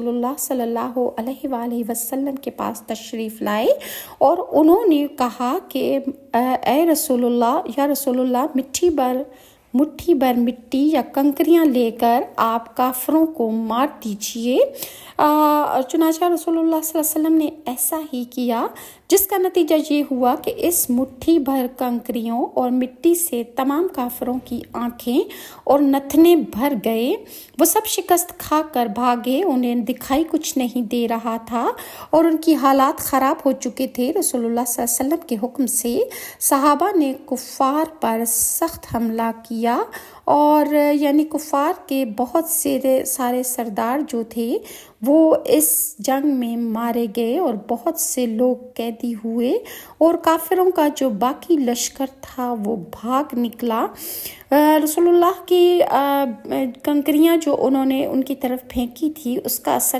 رسول اللہ صلی اللہ علیہ وآلہ وسلم کے پاس تشریف لائے اور انہوں نے کہا کہ اے رسول اللہ، یا رسول اللہ، مٹھی بھر مٹی یا کنکریاں لے کر آپ کافروں کو مار دیجئے۔ چنانچہ رسول اللہ صلی اللہ علیہ وسلم نے ایسا ہی کیا، جس کا نتیجہ یہ ہوا کہ اس مٹھی بھر کنکریوں اور مٹی سے تمام کافروں کی آنکھیں اور نتنے بھر گئے۔ وہ سب شکست کھا کر بھاگے، انہیں دکھائی کچھ نہیں دے رہا تھا اور ان کی حالات خراب ہو چکے تھے۔ رسول اللہ صلی اللہ علیہ وسلم کے حکم سے صحابہ نے کفار پر سخت حملہ کیا اور یعنی کفار کے بہت سارے سردار جو تھے وہ اس جنگ میں مارے گئے اور بہت سے لوگ قیدی ہوئے، اور کافروں کا جو باقی لشکر تھا وہ بھاگ نکلا۔ رسول اللہ کی کنکریاں جو انہوں نے ان کی طرف پھینکی تھی، اس کا اثر